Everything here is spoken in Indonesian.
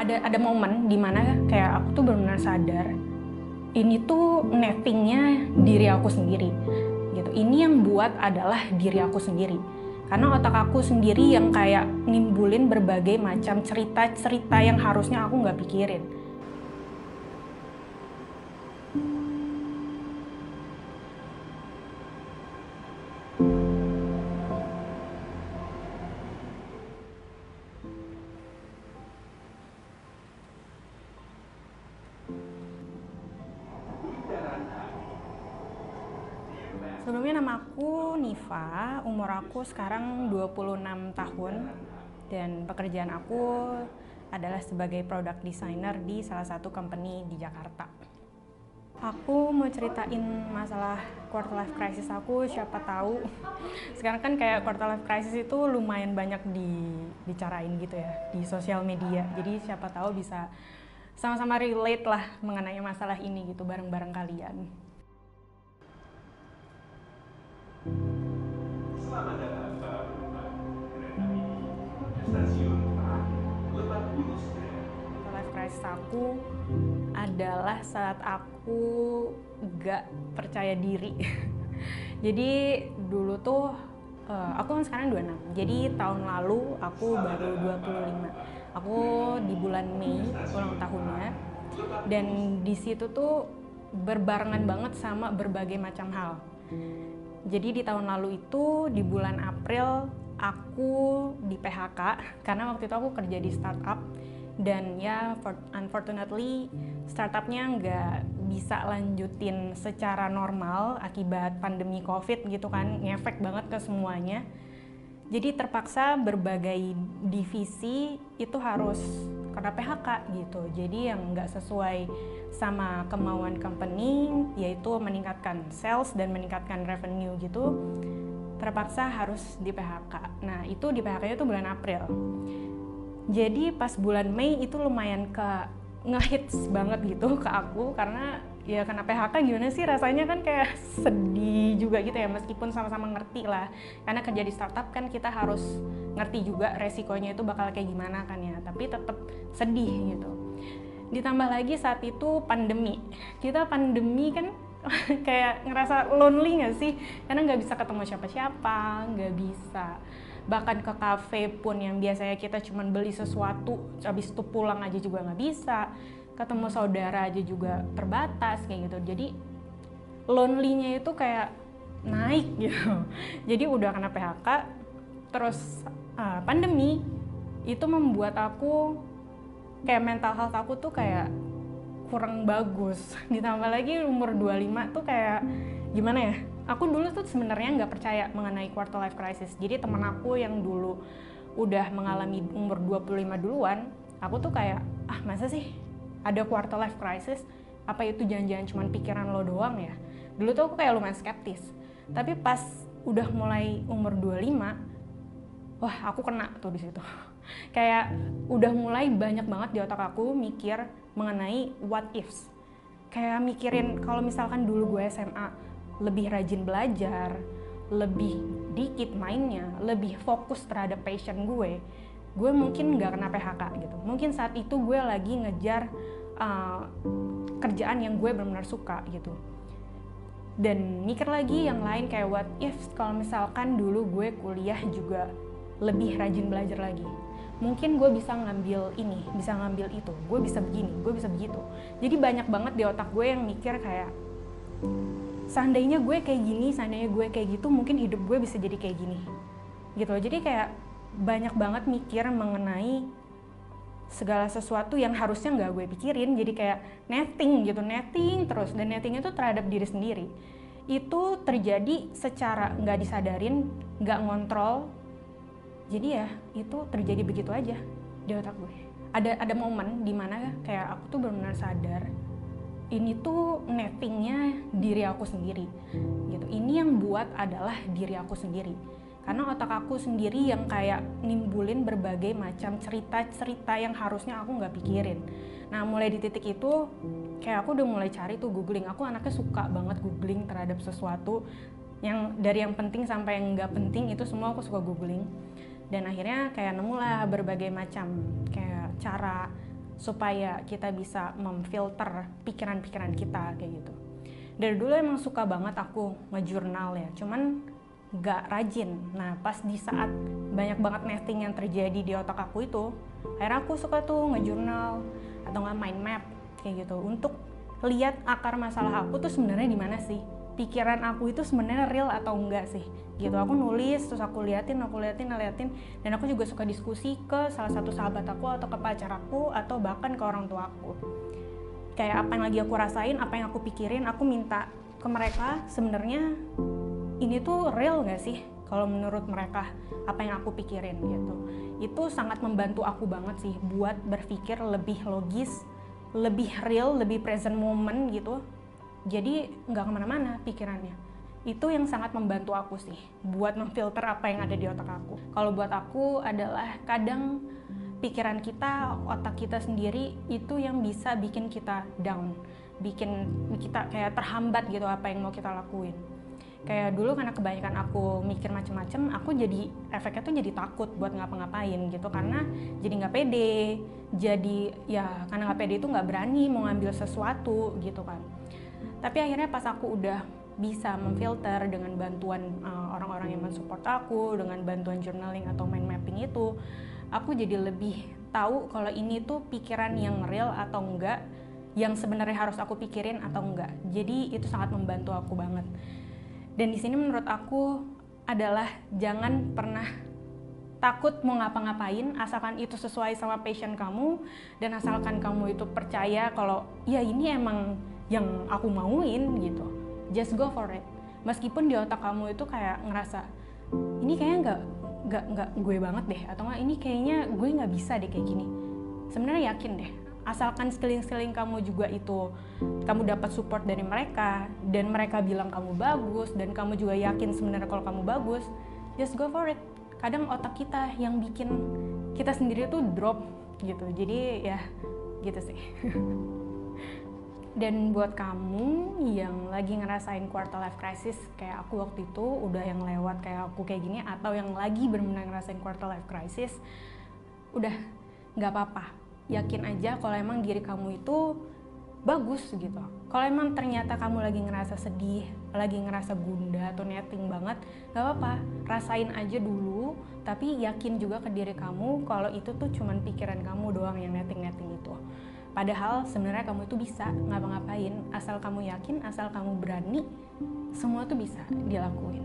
ada momen dimana kayak aku tuh benar-benar sadar ini tuh nettingnya diri aku sendiri gitu. Ini yang buat adalah diri aku sendiri, karena otak aku sendiri yang kayak nimbulin berbagai macam cerita-cerita yang harusnya aku nggak pikirin. Sebelumnya nama aku Niva, umur aku sekarang 26 tahun dan pekerjaan aku adalah sebagai product designer di salah satu company di Jakarta. Aku mau ceritain masalah quarter life crisis aku, siapa tahu. Sekarang kan kayak quarter life crisis itu lumayan banyak dibicarain gitu ya di sosial media. Jadi siapa tahu bisa sama-sama relate lah mengenai masalah ini gitu bareng-bareng kalian. Selamat datang para penumpang kereta ini ke stasiun Lebak Bulus Jaya. Life crisis aku adalah saat aku gak percaya diri. Jadi dulu tuh aku kan sekarang 26. Jadi tahun lalu aku baru 25. Aku di bulan Mei ulang tahunnya, dan di situ tuh berbarengan banget sama berbagai macam hal. Jadi di tahun lalu itu di bulan April aku di PHK karena waktu itu aku kerja di startup, dan ya unfortunately startupnya nggak bisa lanjutin secara normal akibat pandemi COVID gitu kan, ngefek banget ke semuanya. Jadi terpaksa berbagai divisi itu harus kena PHK gitu. Jadi yang nggak sesuai sama kemauan company, yaitu meningkatkan sales dan meningkatkan revenue gitu, terpaksa harus di PHK. Nah itu di PHK-nya itu bulan April. Jadi pas bulan Mei itu lumayan ngehits banget gitu ke aku, karena ya kena PHK gimana sih rasanya, kan kayak sedih juga gitu ya, meskipun sama-sama ngerti lah, karena kerja di startup kan kita harus ngerti juga resikonya itu bakal kayak gimana kan ya, tapi tetap sedih gitu. Ditambah lagi saat itu pandemi, kita pandemi kan kayak ngerasa lonely gak sih, karena nggak bisa ketemu siapa-siapa, nggak bisa bahkan ke kafe pun yang biasanya kita cuman beli sesuatu habis itu pulang aja juga nggak bisa, ketemu saudara aja juga terbatas kayak gitu. Jadi lonely-nya itu kayak naik gitu. Jadi udah kena PHK terus pandemi itu membuat aku kayak mental health aku tuh kayak kurang bagus. Ditambah lagi umur 25 tuh kayak gimana ya, aku dulu tuh sebenarnya nggak percaya mengenai quarter life crisis. Jadi teman aku yang dulu udah mengalami umur 25 duluan, aku tuh kayak masa sih ada quarter life crisis, apa itu jangan-jangan cuma pikiran lo doang ya. Dulu tuh aku kayak lumayan skeptis. Tapi pas udah mulai umur 25, wah aku kena tuh di situ. Kayak udah mulai banyak banget di otak aku mikir mengenai what ifs. Kayak mikirin kalau misalkan dulu gue SMA lebih rajin belajar, lebih dikit mainnya, lebih fokus terhadap passion gue mungkin nggak kena PHK gitu. Mungkin saat itu gue lagi ngejar kerjaan yang gue benar-benar suka gitu. Dan mikir lagi yang lain kayak what if kalau misalkan dulu gue kuliah juga lebih rajin belajar lagi, mungkin gue bisa ngambil ini, bisa ngambil itu, gue bisa begini, gue bisa begitu. Jadi banyak banget di otak gue yang mikir kayak seandainya gue kayak gini, seandainya gue kayak gitu, mungkin hidup gue bisa jadi kayak gini gitu. Jadi kayak banyak banget mikir mengenai segala sesuatu yang harusnya nggak gue pikirin. Jadi kayak netting gitu, netting terus, dan netting itu terhadap diri sendiri. Itu terjadi secara nggak disadarin, nggak ngontrol. Jadi ya itu terjadi begitu aja di otak gue. Ada momen dimana kayak aku tuh benar-benar sadar ini tuh nettingnya diri aku sendiri gitu. Ini yang buat adalah diri aku sendiri, karena otak aku sendiri yang kayak nimbulin berbagai macam cerita-cerita yang harusnya aku nggak pikirin. Nah mulai di titik itu kayak aku udah mulai cari tuh googling. Aku anaknya suka banget googling terhadap sesuatu, yang dari yang penting sampai yang nggak penting itu semua aku suka googling. Dan akhirnya kayak nemulah berbagai macam kayak cara supaya kita bisa memfilter pikiran-pikiran kita kayak gitu. Dari dulu emang suka banget aku ngejurnal ya, cuman gak rajin. Nah pas di saat banyak banget nesting yang terjadi di otak aku itu, akhirnya aku suka tuh ngejurnal atau nggak mind map kayak gitu untuk lihat akar masalah aku tuh sebenarnya di mana sih, pikiran aku itu sebenarnya real atau enggak sih gitu. Aku nulis, terus aku liatin, dan aku juga suka diskusi ke salah satu sahabat aku atau ke pacar aku atau bahkan ke orang tua aku. Kayak apa yang lagi aku rasain, apa yang aku pikirin, aku minta ke mereka sebenarnya ini tuh real nggak sih kalau menurut mereka apa yang aku pikirin gitu. Itu sangat membantu aku banget sih buat berpikir lebih logis, lebih real, lebih present moment gitu. Jadi nggak kemana-mana pikirannya. Itu yang sangat membantu aku sih buat memfilter apa yang ada di otak aku. Kalau buat aku adalah kadang pikiran kita, otak kita sendiri itu yang bisa bikin kita down, bikin kita kayak terhambat gitu apa yang mau kita lakuin. Kayak dulu karena kebanyakan aku mikir macem-macem, aku jadi efeknya tuh jadi takut buat ngapa-ngapain gitu, karena jadi nggak pede, jadi ya karena nggak pede itu nggak berani mau ngambil sesuatu gitu kan. Tapi akhirnya pas aku udah bisa memfilter dengan bantuan orang-orang yang mensupport aku, dengan bantuan journaling atau mind mapping itu, aku jadi lebih tahu kalau ini tuh pikiran yang real atau enggak, yang sebenarnya harus aku pikirin atau enggak. Jadi itu sangat membantu aku banget. Dan di sini menurut aku adalah jangan pernah takut mau ngapa-ngapain asalkan itu sesuai sama passion kamu, dan asalkan kamu itu percaya kalau ya ini emang yang aku mauin gitu. Just go for it. Meskipun di otak kamu itu kayak ngerasa ini kayaknya nggak gue banget deh, atau nggak ini kayaknya gue nggak bisa deh kayak gini. Sebenarnya yakin deh, asalkan sekeliling kamu juga itu kamu dapat support dari mereka dan mereka bilang kamu bagus dan kamu juga yakin sebenarnya kalau kamu bagus, just go for it. Kadang otak kita yang bikin kita sendiri tuh drop gitu. Jadi ya gitu sih. Dan buat kamu yang lagi ngerasain quarter life crisis kayak aku waktu itu, udah yang lewat kayak aku kayak gini, atau yang lagi benar-benar ngerasain quarter life crisis, udah nggak apa-apa. Yakin aja kalau emang diri kamu itu bagus gitu. Kalau emang ternyata kamu lagi ngerasa sedih, lagi ngerasa gundah atau netting banget, gak apa-apa, rasain aja dulu, tapi yakin juga ke diri kamu kalau itu tuh cuman pikiran kamu doang yang netting-netting itu. Padahal sebenarnya kamu itu bisa ngapa-ngapain, asal kamu yakin, asal kamu berani, semua tuh bisa dilakuin.